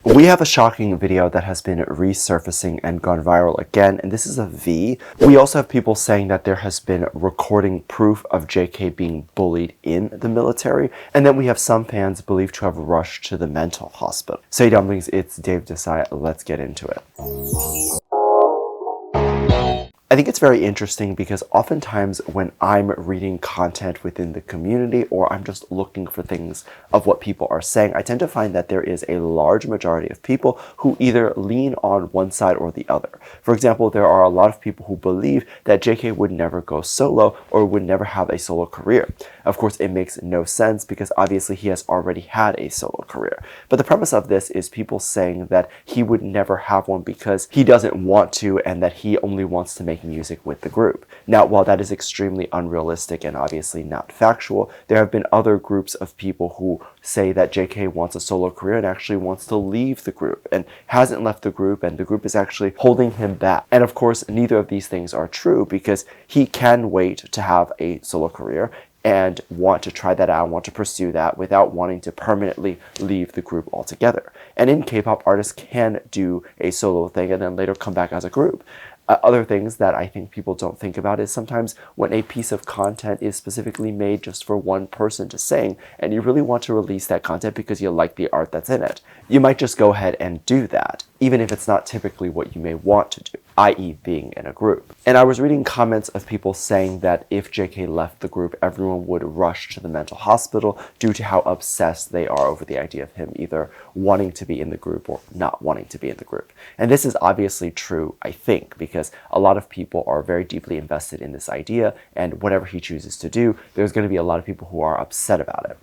We have a shocking video that has been resurfacing and gone viral again, and this is a V. We also have people saying that there has been recording proof of JK being bullied in the military, and then we have some fans believed to have rushed to the mental hospital. So hey dumplings, it's Dave Desai. Let's get into it. I think it's very interesting because oftentimes when I'm reading content within the community or I'm just looking for things of what people are saying, I tend to find that there is a large majority of people who either lean on one side or the other. For example, there are a lot of people who believe that JK would never go solo or would never have a solo career. Of course, it makes no sense because obviously he has already had a solo career. But the premise of this is people saying that he would never have one because he doesn't want to and that he only wants to make music with the group. Now, while that is extremely unrealistic and obviously not factual, there have been other groups of people who say that JK wants a solo career and actually wants to leave the group and hasn't left the group, and the group is actually holding him back. And of course, neither of these things are true because he can wait to have a solo career and want to try that out, want to pursue that without wanting to permanently leave the group altogether. And in K-pop, artists can do a solo thing and then later come back as a group. Other things that I think people don't think about is sometimes when a piece of content is specifically made just for one person to sing and you really want to release that content because you like the art that's in it, you might just go ahead and do that, even if it's not typically what you may want to do, i.e. being in a group. And I was reading comments of people saying that if JK left the group, everyone would rush to the mental hospital due to how obsessed they are over the idea of him either wanting to be in the group or not wanting to be in the group. And this is obviously true, I think, because a lot of people are very deeply invested in this idea, and whatever he chooses to do, there's going to be a lot of people who are upset about it.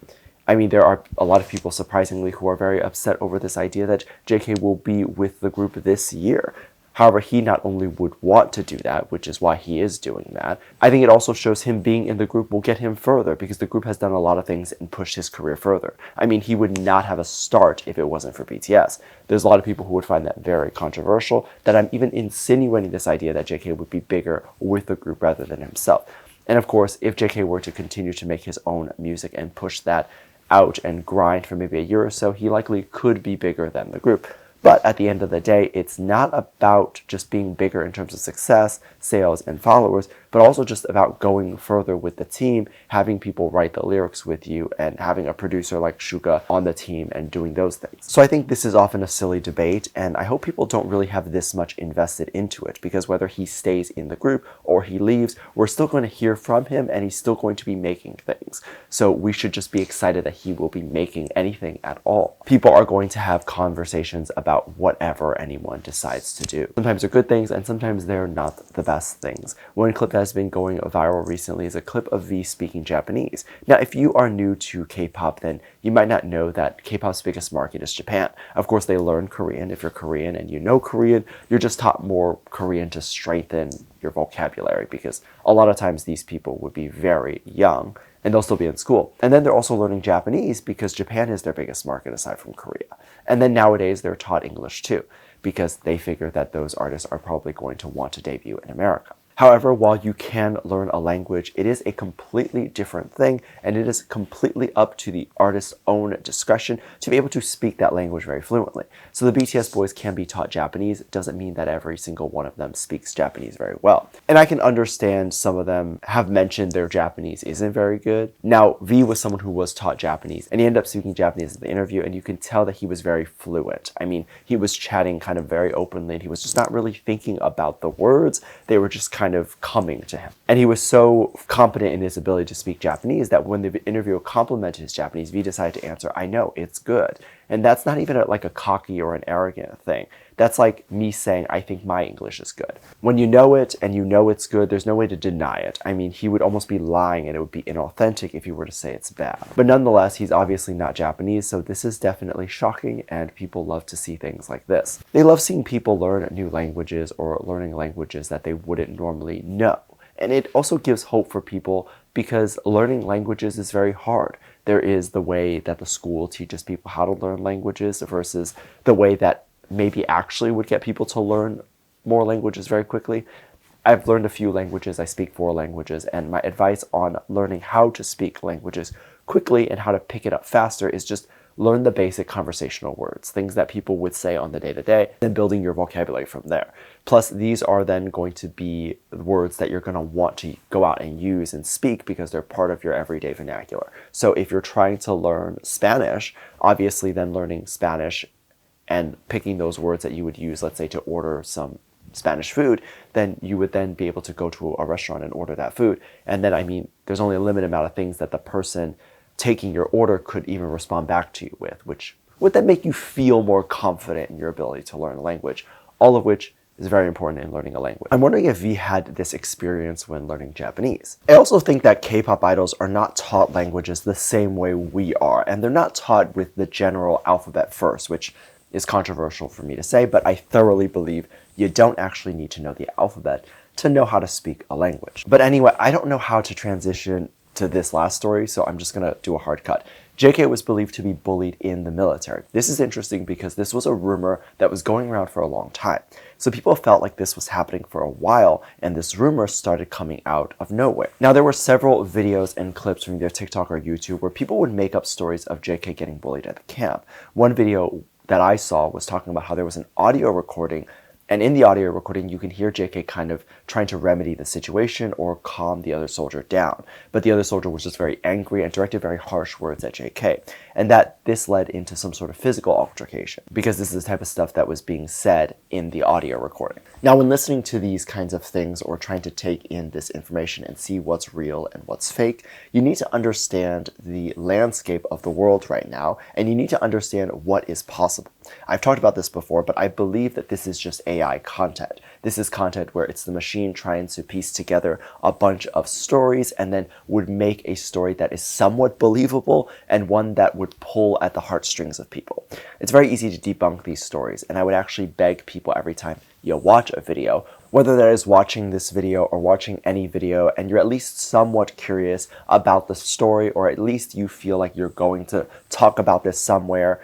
I mean, there are a lot of people, surprisingly, who are very upset over this idea that JK will be with the group this year. However, he not only would want to do that, which is why he is doing that, I think it also shows him being in the group will get him further because the group has done a lot of things and pushed his career further. I mean, he would not have a start if it wasn't for BTS. There's a lot of people who would find that very controversial, that I'm even insinuating this idea that JK would be bigger with the group rather than himself. And of course, if JK were to continue to make his own music and push that out and grind for maybe a year or so, he likely could be bigger than the group. But at the end of the day, it's not about just being bigger in terms of success, sales, and followers, but also just about going further with the team, having people write the lyrics with you, and having a producer like Suga on the team and doing those things. So I think this is often a silly debate, and I hope people don't really have this much invested into it, because whether he stays in the group or he leaves, we're still going to hear from him, and he's still going to be making things. So we should just be excited that he will be making anything at all. People are going to have conversations about whatever anyone decides to do. Sometimes they're good things, and sometimes they're not the best things. One clip that has been going viral recently is a clip of V speaking Japanese. Now, if you are new to K-pop, then you might not know that K-pop's biggest market is Japan. Of course, they learn Korean. If you're Korean and you know Korean, you're just taught more Korean to strengthen your vocabulary, because a lot of times these people would be very young and they'll still be in school. And then they're also learning Japanese because Japan is their biggest market aside from Korea. And then nowadays they're taught English too, because they figure that those artists are probably going to want to debut in America. However, while you can learn a language, it is a completely different thing, and it is completely up to the artist's own discretion to be able to speak that language very fluently. So the BTS boys can be taught Japanese. It doesn't mean that every single one of them speaks Japanese very well. And I can understand some of them have mentioned their Japanese isn't very good. Now, V was someone who was taught Japanese, and he ended up speaking Japanese in the interview, and you can tell that he was very fluent. I mean, he was chatting kind of very openly, and he was just not really thinking about the words. They were just kind of coming to him. And he was so confident in his ability to speak Japanese that when the interviewer complimented his Japanese, V decided to answer, "I know, it's good." And that's not even like a cocky or an arrogant thing. That's like me saying, "I think my English is good." When you know it and you know it's good, there's no way to deny it. I mean, he would almost be lying and it would be inauthentic if he were to say it's bad. But nonetheless, he's obviously not Japanese, so this is definitely shocking, and people love to see things like this. They love seeing people learn new languages or learning languages that they wouldn't normally know. And it also gives hope for people because learning languages is very hard. There is the way that the school teaches people how to learn languages versus the way that maybe actually would get people to learn more languages very quickly. I've learned a few languages. I speak 4 languages, and my advice on learning how to speak languages quickly and how to pick it up faster is just learn the basic conversational words, things that people would say on the day-to-day, then building your vocabulary from there. Plus, these are then going to be words that you're going to want to go out and use and speak because they're part of your everyday vernacular. So if you're trying to learn Spanish, obviously then learning Spanish and picking those words that you would use, let's say, to order some Spanish food, then you would then be able to go to a restaurant and order that food. And then, I mean, there's only a limited amount of things that the person taking your order could even respond back to you with, which would then make you feel more confident in your ability to learn a language, all of which is very important in learning a language. I'm wondering if V had this experience when learning Japanese. I also think that K-pop idols are not taught languages the same way we are, and they're not taught with the general alphabet first, which is controversial for me to say, but I thoroughly believe you don't actually need to know the alphabet to know how to speak a language. But anyway, I don't know how to transition to this last story, so I'm just gonna do a hard cut. JK was believed to be bullied in the military. This is interesting because this was a rumor that was going around for a long time. So people felt like this was happening for a while, and this rumor started coming out of nowhere. Now, there were several videos and clips from either TikTok or YouTube where people would make up stories of JK getting bullied at the camp. One video that I saw was talking about how there was an audio recording, and in the audio recording, you can hear JK kind of trying to remedy the situation or calm the other soldier down. But the other soldier was just very angry and directed very harsh words at JK. And that this led into some sort of physical altercation, because this is the type of stuff that was being said in the audio recording. Now, when listening to these kinds of things or trying to take in this information and see what's real and what's fake, you need to understand the landscape of the world right now, and you need to understand what is possible. I've talked about this before, but I believe that this is just AI content. This is content where it's the machine trying to piece together a bunch of stories and then would make a story that is somewhat believable and one that would pull at the heartstrings of people. It's very easy to debunk these stories, and I would actually beg people every time you watch a video, whether that is watching this video or watching any video, and you're at least somewhat curious about the story, or at least you feel like you're going to talk about this somewhere,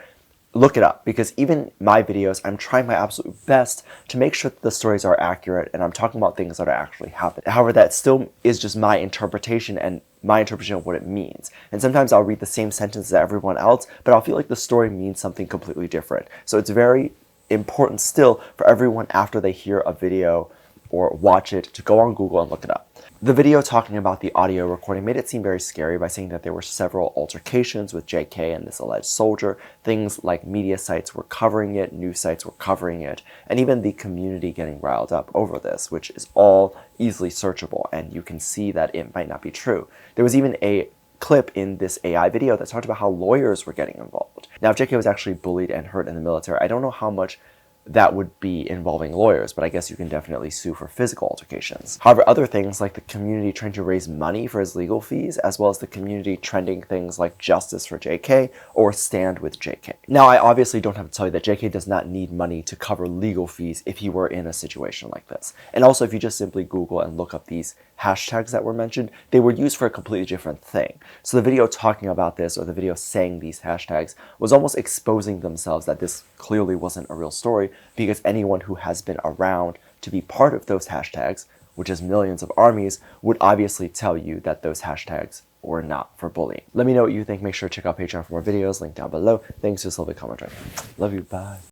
look it up, because even my videos, I'm trying my absolute best to make sure that the stories are accurate and I'm talking about things that are actually happening. However, that still is just my interpretation and my interpretation of what it means. And sometimes I'll read the same sentence as everyone else, but I'll feel like the story means something completely different. So it's very important still for everyone after they hear a video or watch it to go on Google and look it up. The video talking about the audio recording made it seem very scary by saying that there were several altercations with JK and this alleged soldier. Things like media sites were covering it, news sites were covering it, and even the community getting riled up over this, which is all easily searchable, and you can see that it might not be true. There was even a clip in this AI video that talked about how lawyers were getting involved. Now, if JK was actually bullied and hurt in the military, I don't know how much that would be involving lawyers, but I guess you can definitely sue for physical altercations. However, other things like the community trying to raise money for his legal fees, as well as the community trending things like justice for JK or stand with JK. Now, I obviously don't have to tell you that JK does not need money to cover legal fees if he were in a situation like this. And also, if you just simply Google and look up these hashtags that were mentioned, they were used for a completely different thing. So the video talking about this, or the video saying these hashtags, was almost exposing themselves that this clearly wasn't a real story, because anyone who has been around to be part of those hashtags, which is millions of armies, would obviously tell you that those hashtags were not for bullying. Let me know what you think. Make sure to check out Patreon for more videos, link down below. Thanks, just leave a comment right now. Love you, bye.